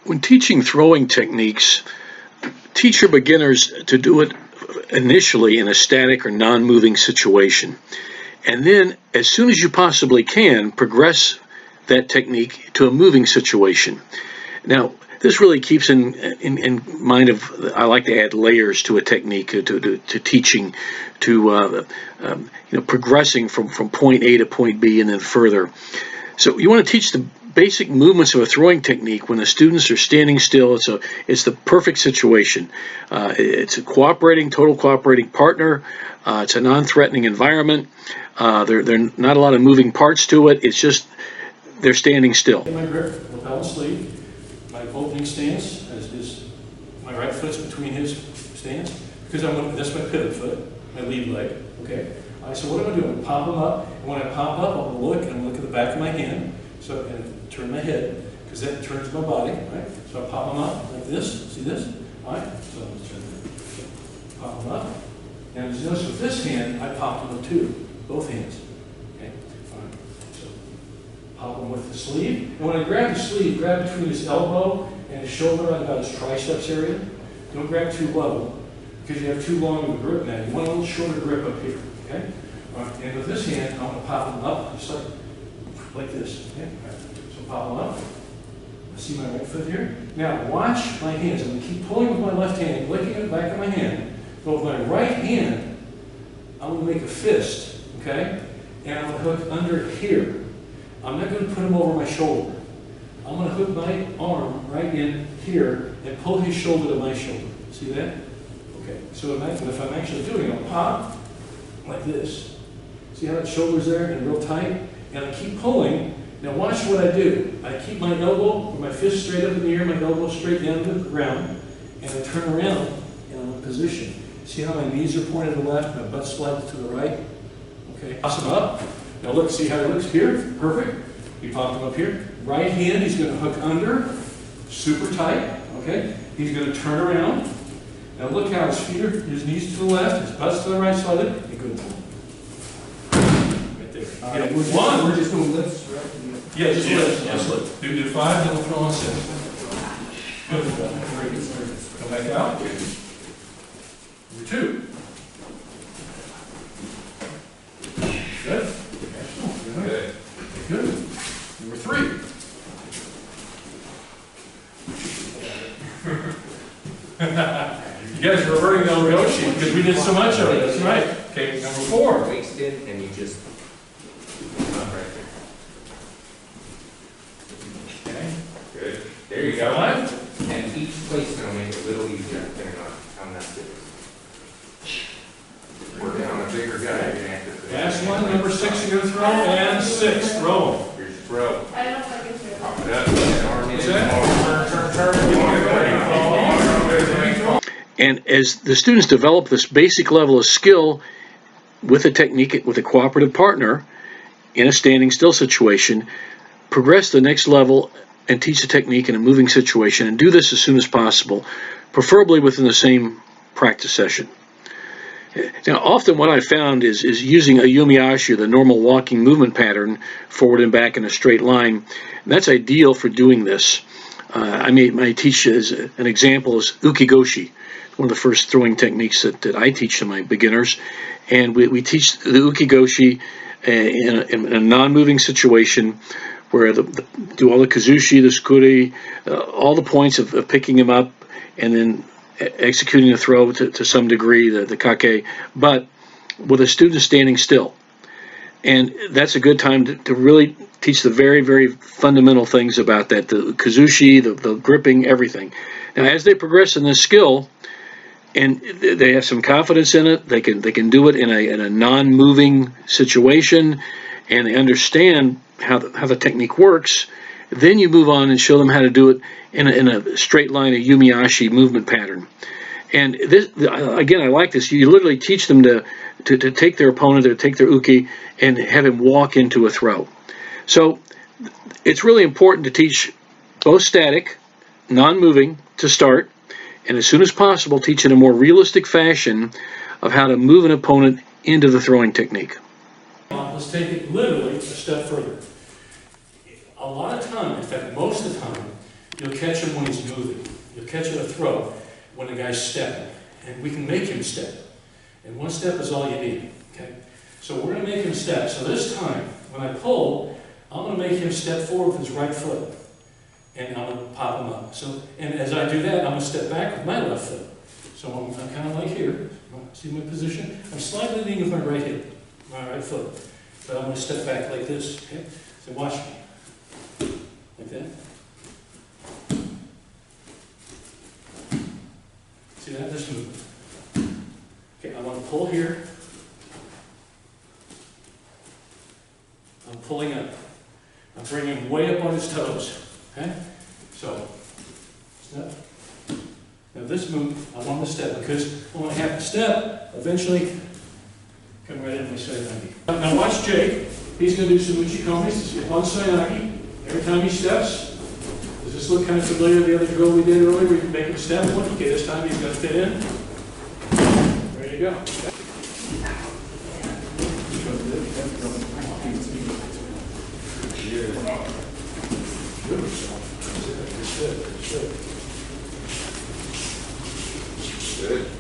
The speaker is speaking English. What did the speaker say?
When teaching throwing techniques, teach your beginners to do it initially in a static or non-moving situation. And then, as soon as you possibly can, progress that technique to a moving situation. Now, this really keeps in mind of, I like to add layers to a technique, to teaching, to progressing from point A to point B and then further. So you want to teach the basic movements of a throwing technique when the students are standing still. It's the perfect situation. It's a total cooperating partner. It's a non-threatening environment. There are not a lot of moving parts to it. It's just they're standing still. My grip, lapel and sleeve. My opening stance is my right foot's between his stance because that's my pivot foot, my lead leg. Okay. So what I'm going to do? I'm going to pop them up. And when I pop up, I'm going to look and I'm going to look at the back of my hand. So and turn my head because that turns my body. Right. So I pop them up like this. See this? All right. So I'm just turn pop them up. And as you notice with this hand, I pop them up too, both hands. Okay. All right. So pop them with the sleeve. And when I grab the sleeve, grab between his elbow and his shoulder on about his triceps area. Don't grab too low because you have too long of a grip now. You want a little shorter grip up here. Okay. All right. And with this hand, I'm going to pop them up just like this. Okay. All right. So pop them up. See my right foot here? Now watch my hands. I'm going to keep pulling with my left hand, licking at the back of my hand. But with my right hand, I'm going to make a fist, okay? And I'm going to hook under here. I'm not going to put him over my shoulder. I'm going to hook my arm right in here and pull his shoulder to my shoulder. See that? Okay. So if I'm actually doing it, I'll pop like this. See how that shoulder's there and real tight? And I keep pulling. Now watch what I do. I keep my elbow, or my fist straight up in the air, my elbow straight down to the ground, and I turn around in a position. See how my knees are pointed to the left, my butt slides to the right? Okay, toss him up. Now look, see how he looks here? Perfect. You pop him up here. Right hand, he's going to hook under, super tight, okay? He's going to turn around. Now look how his feet are, his knees to the left, his butt's to the right side of it. Good. Right there. We're just doing lifts, right? Yeah, just lift. Just lift. Do 5, then we'll throw on 6. Good. Very good. Come back out. Number 2. Good. Good. Good. Number 3. You guys are reverting to Ryoshi because we did so much of it. That's right. Okay, number 4. Waist in and you just up right there. Okay. Good. There you go. 5. And each placement will make it a little easier depending on how that's it. Working on a bigger guy. Last one, number 6 you're going to throw, and 6. Throw. Here's your throw. I don't know if I can do it. Pop it up. And arm in. Turn. And as the students develop this basic level of skill with a technique, with a cooperative partner in a standing still situation, progress to the next level and teach the technique in a moving situation, and do this as soon as possible, preferably within the same practice session. Now, often what I found is using a yumiashi, the normal walking movement pattern, forward and back in a straight line. And that's ideal for doing this. I teach as an example is ukigoshi, one of the first throwing techniques that I teach to my beginners. And we teach the ukigoshi in a non-moving situation where do all the kazushi, the sukuri, all the points of picking him up and then executing the throw to some degree, the kake, but with a student standing still. And that's a good time to really teach the very, very fundamental things about that, the kazushi, the gripping, everything. Now, as they progress in this skill, and they have some confidence in it, they can do it in a non-moving situation, and they understand how the technique works. Then you move on and show them how to do it in a straight line, a yumiashi movement pattern. And this, again, I like this. You literally teach them to take their opponent, or take their uki, and have him walk into a throw. So it's really important to teach both static, non-moving to start, and as soon as possible, teach in a more realistic fashion of how to move an opponent into the throwing technique. Let's take it literally a step further. A lot of time, in fact, most of the time, you'll catch him when he's moving. You'll catch it a throw when the guy's stepping. And we can make him step. And one step is all you need. Okay? So we're going to make him step. So this time, when I pull, I'm going to make him step forward with his right foot. And I'm going to pop him up. So, and as I do that, I'm going to step back with my left foot. So I'm kind of like here. See my position? I'm slightly leaning with my right hip, my right foot. But I'm going to step back like this. Okay? So watch me. Like that. See that? This movement. Okay, I want to pull here. I'm pulling up. I'm bringing him way up on his toes. Okay? So, step. Now this move, I want him to step because when I have to step, eventually come right into my sayonagi. Now watch Jake. He's going to do some uchikomis on sayonagi. Every time he steps, does this look kind of familiar to the other drill we did earlier? We make him step. Okay, this time he's going to fit in. There you go. Good.